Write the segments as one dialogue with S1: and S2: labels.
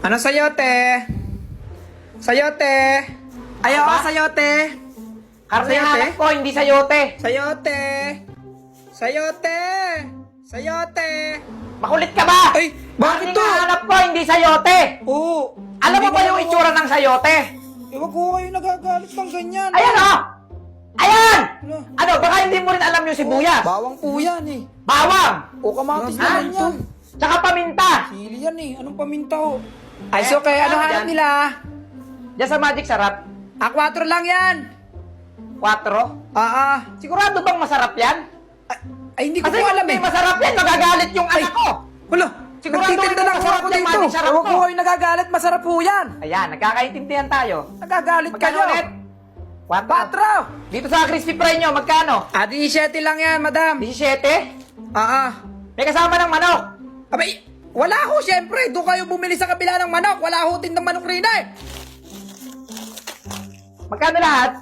S1: Ano sayote? Sayote? Ayaw
S2: Ano ba?
S1: sayote?
S2: Karne
S1: Sayote?
S2: hanap ko, hindi sayote.
S1: Sayote? Sayote? Sayote?
S2: Makulit ka ba?
S1: Ay, bakit
S2: Karne
S1: to?
S2: nga hanap ko, hindi sayote.
S1: Oo.
S2: Alam mo
S1: Hindi
S2: ba
S1: nga
S2: yung
S1: ako-
S2: itsura ng sayote?
S1: Ewan ko kayo nagagalit ng ganyan.
S2: Ayan o! Ayan!
S1: Ano?
S2: Ano, baka hindi mo rin alam yung sibuyas.
S1: Bawang po yan eh.
S2: Bawang!
S1: O kamatis
S2: Ha?
S1: naman yan.
S2: Tsaka paminta.
S1: Sili yan eh. Anong paminta o? Ay,
S2: Eh,
S1: so kaya ano
S2: ano
S1: hanap
S2: yan?
S1: nila?
S2: Diyan sa Magic Sarap,
S1: 4 lang yan.
S2: 4. Sigurado bang masarap yan?
S1: Ay, hindi ko
S2: Kasi
S1: po
S2: kung
S1: alam
S2: hindi
S1: eh.
S2: magagalit yan, magagalit yung anak ko.
S1: Wala.
S2: Sigurado
S1: Nagtitinda
S2: ito
S1: lang
S2: masarap
S1: ako
S2: yung
S1: dito.
S2: Magic Sarap
S1: Ewan
S2: ko.
S1: ko kayo nagagalit. Masarap po yan.
S2: Ayan, nagkakaintindihan tayo.
S1: Nagagalit
S2: Magkano
S1: kayo.
S2: ulit? 4.
S1: 4.
S2: Dito sa crispy fry nyo, magkano?
S1: 17 lang yan, madam.
S2: 17? May kasama ng manok.
S1: Abay, wala ho, syempre. Doon kayo bumili sa kabila ng manok. Wala ho tindang manok rin eh.
S2: Magkano lahat?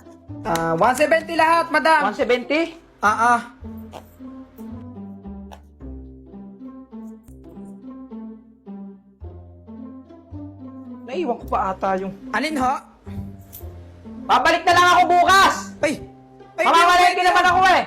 S1: 170 lahat, madam.
S2: 170?
S1: Naiwan ko pa ata yung... Alin ho?
S2: Babalik na lang ako bukas.
S1: Ay! Ay,
S2: Mamamalengke naman ako eh.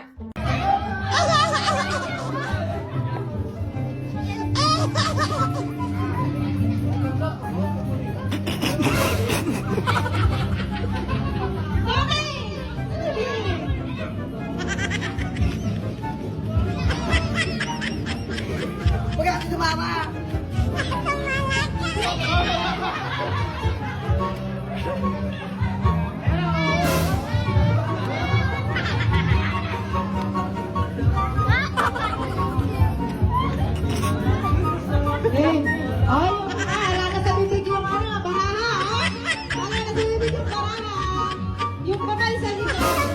S1: Magkakit sumama!
S3: Ay, wala na sa bibig yung ano, bahaha, oh. Wala na sa bibig yung bahaha. Yung kamay sa likod.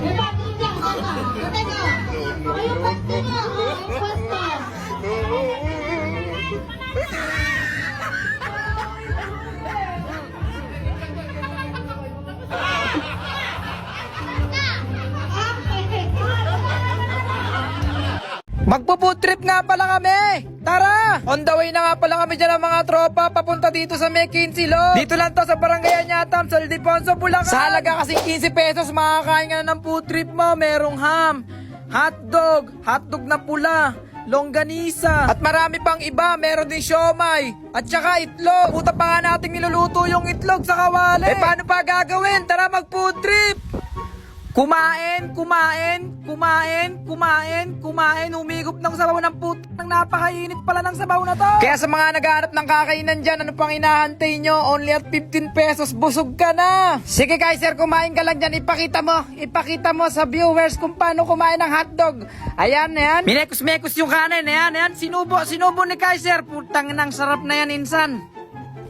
S3: May pati dyan, teka. Teka. Ay, yung pasta na, oh, yung pasta.
S1: Magpo-food trip nga pala kami! Tara! On the way na nga pala kami dyan ng mga tropa papunta dito sa McKinsey Law. Dito lang to sa Barangay Anyatam, sa Ildefonso, Bulacan. Sa halaga kasing 15 pesos, makakain ka na ng food trip mo. Merong ham, hotdog na pula, longganisa, at marami pang iba. Meron din siomay, at saka itlog. Puta pa nga natin niluluto yung itlog sa kawali. Eh paano pa gagawin? Tara mag-food trip! Kumain, humigop ng sabaw ng putang napakainit pala ng sabaw na to. Kaya sa mga naghahanap ng kakainan dyan, ano pang hinahantay nyo? Only at 15 pesos, busog ka na. Sige Kaiser, kumain ka lang dyan, ipakita mo sa viewers kung paano kumain ng hotdog. Ayan. Minekos-mekos yung kanin, ayan. Sinubo ni Kaiser, putang nang sarap na yan insan.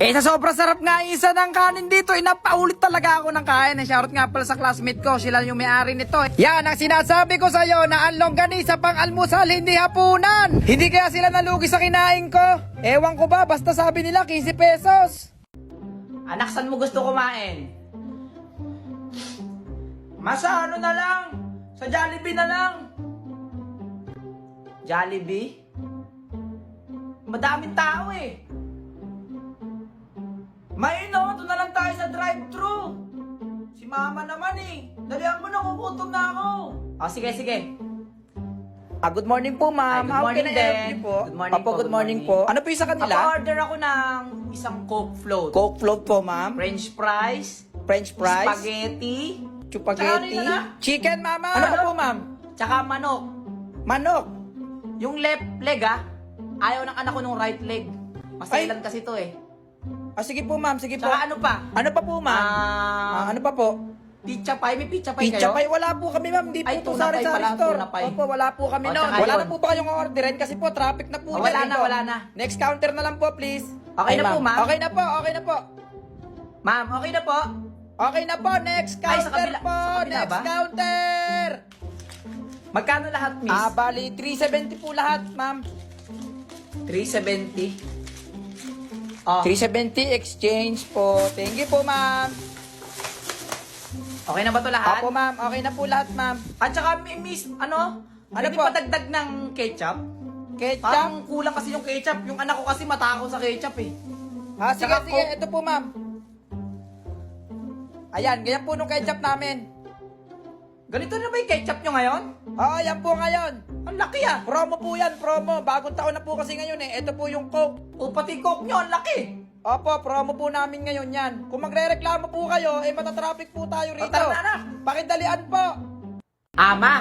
S1: Eh, sa sobrang sarap nga isa ng kanin dito, napaulit talaga ako ng kain. Shoutout nga pala sa classmate ko, sila yung may-ari nito. Yan ang sinasabi ko sa'yo na ang longganisa pang almusal, hindi hapunan. Hindi kaya sila nalugi sa kinain ko? Ewan ko ba, basta sabi nila 15 pesos.
S2: Anak, saan mo gusto kumain?
S1: Masa ano na lang? Sa Jollibee na lang.
S2: Jollibee?
S1: Madaming tao eh. May doon na lang tayo sa drive-thru. Si mama naman eh. Dalihan mo na, kukutom na ako.
S2: O, sige.
S1: Good morning po, ma'am.
S2: Ay, good
S1: How
S2: morning
S1: can I help
S2: din.
S1: you po?
S2: Good morning
S1: Apo,
S2: po,
S1: good
S2: good
S1: morning
S2: morning.
S1: po. Ano po yung sa kanila?
S2: Napa-order ako ng isang Coke float.
S1: Coke float po, ma'am.
S2: French fries.
S1: French fries.
S2: Spaghetti.
S1: Spaghetti.
S2: Tsaka ano
S1: Chicken, mama.
S2: Ano
S1: Ano
S2: daw?
S1: po, ma'am?
S2: Tsaka manok.
S1: Manok.
S2: Yung left leg ayaw ng anak ko nung right leg. Masailan kasi to eh.
S1: Sige po, ma'am. Sige po.
S2: Tsaka ano pa?
S1: Ano pa po, ma'am? Ano pa po?
S2: Pizza pie. May pizza pie
S1: Pizza
S2: kayo?
S1: pie. Wala po kami, ma'am. Hindi po
S2: Ay,
S1: ito
S2: tuna pie
S1: sari-sari
S2: pala,
S1: store.
S2: tuna pie.
S1: Opo, wala po kami
S2: O,
S1: noon.
S2: tsaka
S1: Wala
S2: yun.
S1: na po ba kayong orderin kasi po traffic na po.
S2: Wala
S1: dyan
S2: na,
S1: po.
S2: wala na.
S1: Next counter na lang po, please.
S2: Okay na po, ma'am?
S1: Okay na po, okay na po.
S2: Ma'am, okay na po.
S1: Okay na po, next
S2: Ay, sa
S1: counter
S2: kabila-
S1: po.
S2: sa kabila
S1: Next
S2: ba?
S1: counter.
S2: Magkano lahat, miss?
S1: Bali, 370 po lahat, ma'am.
S2: 370. Oh.
S1: 370 exchange po. Thank you po, ma'am.
S2: Okay na ba to lahat?
S1: Opo, ma'am. Okay na po lahat, ma'am.
S2: At saka, miss, pwede
S1: po?
S2: pa dagdag ng ketchup?
S1: Ketchup?
S2: Parang kulang kasi yung ketchup. Yung anak ko kasi matakaw sa ketchup eh.
S1: Sige,
S2: Tsaka
S1: sige. Ito po, ma'am. Ayan, ganyan po nung ketchup namin.
S2: Ganito na ba yung ketchup nyo ngayon?
S1: Oo, yan po ngayon.
S2: Ang laki ah.
S1: Promo po yan, promo. Bagong taon na po kasi ngayon eh. Ito po yung Coke.
S2: O pati coke nyo, ang laki.
S1: Opo, promo po namin ngayon yan. Kung magre-reklamo po kayo, matatraffic po tayo rito.
S2: tara na.
S1: Pakidalian po.
S2: Ama,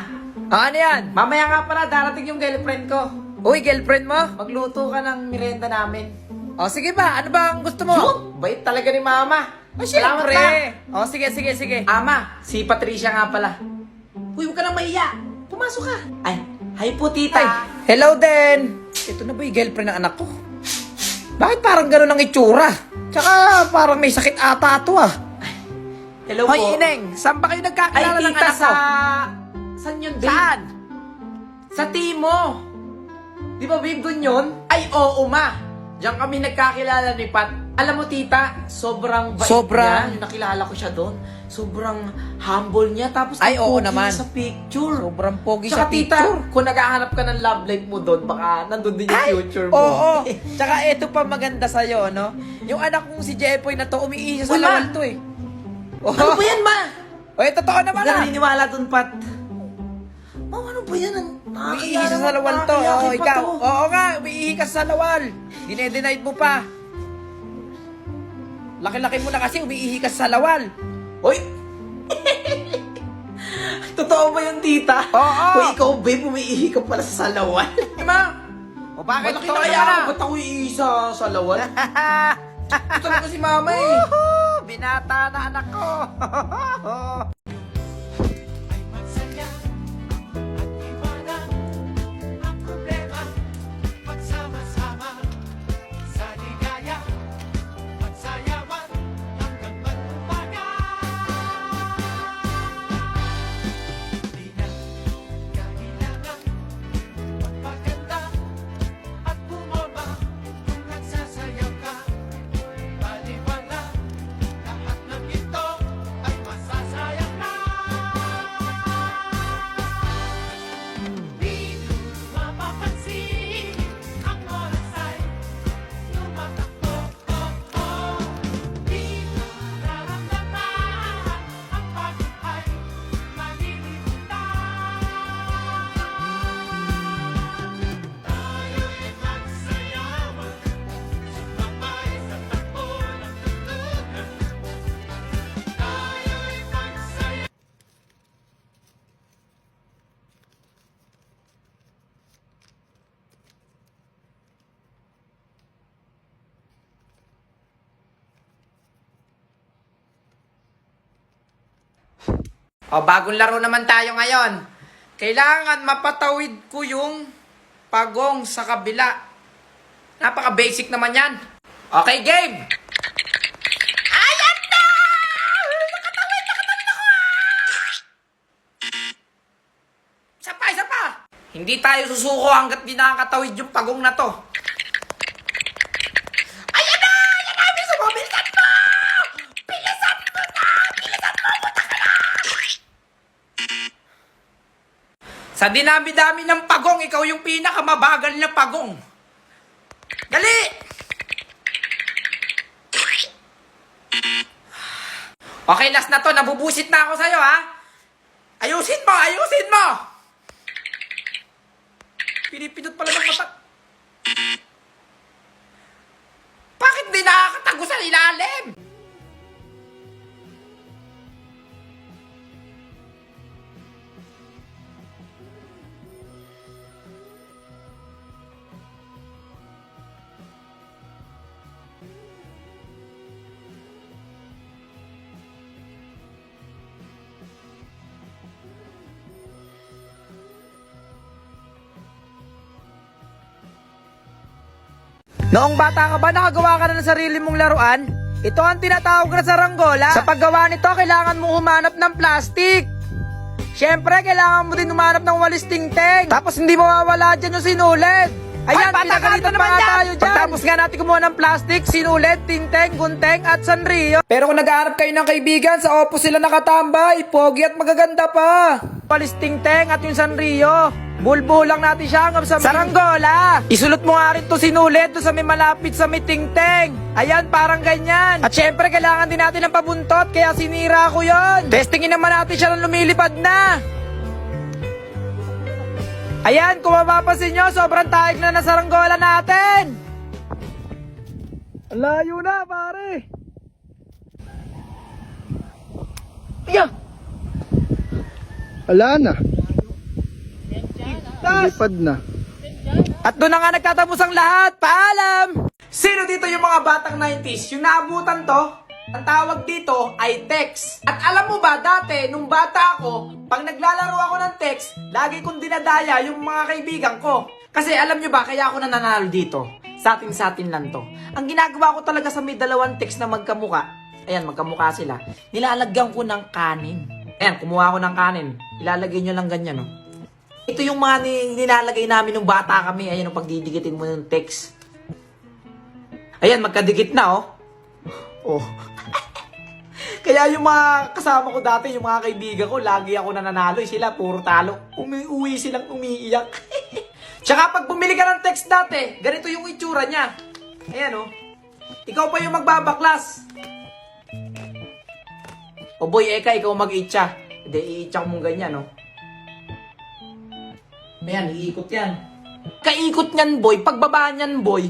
S1: Ano yan?
S2: mamaya nga pala darating yung girlfriend ko.
S1: Uy, girlfriend mo?
S2: Magluto ka ng merienda namin.
S1: O, sige ba? Ano ba ang gusto mo?
S2: Shoot! Bait talaga ni mama. Salamat
S1: Siyempre.
S2: na.
S1: O, sige, sige, sige.
S2: Ama, si Patricia nga pala. Uy, huwag ka nang mahiya. Pumasok ka. Ay, hi po tita.
S1: Ay, hello din. Ito na ba yung girlfriend ng anak ko? Bakit parang gano'n ang itsura? Tsaka parang may sakit ata ito ah.
S2: Hello po.
S1: Hoy, Ineng, saan ba kayo
S2: Ay,
S1: nagkakilala ng
S2: tita,
S1: anak ko?
S2: Saan yun, babe?
S1: Saan?
S2: Sa Timo. Di ba, babe, dun yun? Ay, oo, ma. Diyan kami nagkakilala ni Pat. Alam mo, tita, sobrang bait
S1: Sobrang-
S2: niya. Yung nakilala ko siya doon. Sobrang humble niya. Tapos,
S1: Ay,
S2: ang
S1: oo
S2: pogi
S1: naman.
S2: niya sa picture.
S1: Sobrang pogi
S2: Tsaka,
S1: sa
S2: tita,
S1: picture.
S2: kung naghahanap ka ng love life mo doon, baka nandun din yung future mo.
S1: Oo. Tsaka ito pa maganda sa'yo, no? Yung anak kong si Jepoy na to, umiihi siya sa
S2: Uy, ma!
S1: lawal to eh. Oh.
S2: Ano ba yan, ma?
S1: Oy, totoo
S2: Huwag
S1: naman
S2: ka
S1: ah.
S2: naniniwala doon, Pat. Oh, ano ba yan?
S1: Umiihi siya sa lawal to. Oo, ikaw. Oo nga, umiihi ka sa lawal. Dinedenied mo pa. Laki-laki mo na kasi umiihi ka sa lawal.
S2: Hoy! Totoo ba yun, tita?
S1: Oo.
S2: Hoy, ikaw, babe, umiihi ka pala sa salawan. Ma!
S1: O bakit
S2: Malaki
S1: totoo
S2: na kaya
S1: yan?
S2: ako. Ba't ako iihi sa salawan? Ito talaga si mama eh.
S1: Woohoo! Binata na anak ko. O, bagong laro naman tayo ngayon. Kailangan mapatawid ko yung pagong sa kabila. Napaka-basic naman yan. Okay, game! Ayan na! Nakatawid ako! Isa pa! Hindi tayo susuko hanggat di nakakatawid yung pagong na to. Ayan na! Bilisan mo! Bilisan mo! Bilisan mo na! Bilisan mo! Buta ka na! Sa dinami-dami ng pagong, ikaw yung pinakamabagal na pagong. Dali! Okay, last na to. Nabubusit na ako sa'yo, ha? Ayusin mo! Ayusin mo! Pinipindot pala ng mata. Bakit di nakakatago sa ilalim? Noong bata ka ba, nakagawa ka na ng sarili mong laruan? Ito ang tinatawag na saranggola. Sa paggawa nito, kailangan mo humanap ng plastic. Siyempre, kailangan mo din humanap ng walis tingting. Tapos hindi mawawala dyan yung sinulid. Ayan, pinagalitan pa nga tayo dyan. Pagtapos nga natin kumuha ng plastic, sinulit, tinteng, gunteng, at sanrio. Pero kung naghahanap kayo ng kaibigan, sa Oppo sila nakatambay. Pogi at magaganda pa. Palis tinteng at yung sanrio. Bulbo lang natin siya hanggang sa saranggola. Isulot mo nga rin to sinulit to sa may malapit sa may tingteng. Ayan, parang ganyan. At syempre, kailangan din natin ng pabuntot, kaya sinira ko yon. Testingin naman natin siya nang lumilipad na. Ayan, kung mapapansin nyo, sobrang taig na nasaranggola natin. Ang layo na, pare. Ayan.
S4: Wala na. Lipad na.
S1: At doon na nga nagtatapos ang lahat. Paalam! Sino dito yung mga batang 90s? Yung naabutan to, ang tawag dito ay text. At alam mo ba, dati, nung bata ako, pag naglalaro ako ng text, lagi kong dinadaya yung mga kaibigan ko. Kasi alam nyo ba, kaya ako nananalo dito. Sa atin lang to. Ang ginagawa ko talaga sa may dalawang text na magkamuka, ayan, magkamuka sila, nilalagyan ko ng kanin. Ayan, kumuha ko ng kanin. Ilalagay nyo lang ganyan, no? Ito yung mga nilalagay namin nung bata kami. Ayan, pagdidikitin mo ng text. Ayan, magkadikit na, oh. Oh. Kaya yung mga kasama ko dati, yung mga kaibigan ko, lagi ako nananalo. Sila, puro talo. Umiuwi silang umiiyak. Tsaka pag bumili ka ng text dati, ganito yung itsura niya. Ayan, oh. Ikaw pa yung magbabaklas. O boy, eka, ikaw mag-itcha. Hindi, i-itcha ko mong ganyan, oh. Ayan, iikot yan. Kaikot niyan, boy. Pagbaba niyan, boy.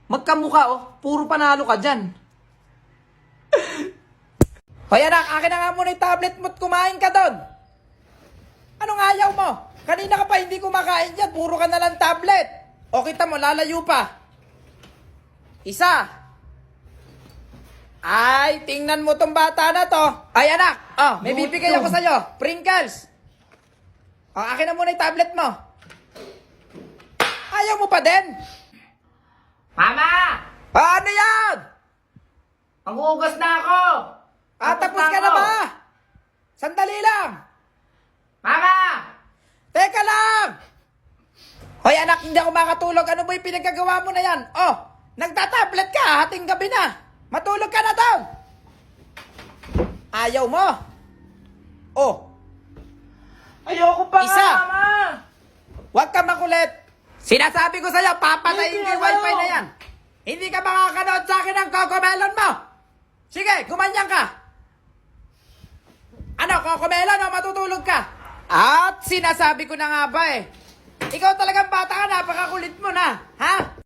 S1: Magkamukha, oh. Puro panalo ka dyan. Hoy anak, akin na nga muna yung tablet mo at kumain ka doon. Anong ayaw mo? Kanina ka pa hindi kumakain dyan. Puro ka na lang tablet. O kita mo, lalayo pa. Isa. Ay, tingnan mo tong bata na to. Ay anak, oh, may bibigay ako sa'yo. Pringles. O, akin na muna yung tablet mo. Ayaw mo pa din?
S2: Mama!
S1: Ano yan?
S2: Mag-uugas na ako!
S1: Tapos ka na ba? Sandali lang.
S2: Mama!
S1: Teka lang! Hoy anak, hindi ako makatulog. Ano ba yung pinagkagawa mo na yan? Oh, nagtatablet ka, hating gabi na. Matulog ka na daw. Ayaw mo. Oh.
S2: Ayoko pa
S1: Isa.
S2: nga, Mama!
S1: Huwag ka makulit. Sinasabi ko sa'yo, papatayin ko yung wifi na yan. Hindi ka makakanood sa akin ng Cocomelon mo. Sige, gumanyan ka. Ano, Cocomelon o matutulog ka? At sinasabi ko na nga ba eh. Ikaw talagang bata ka, napakakulit mo na. Ha?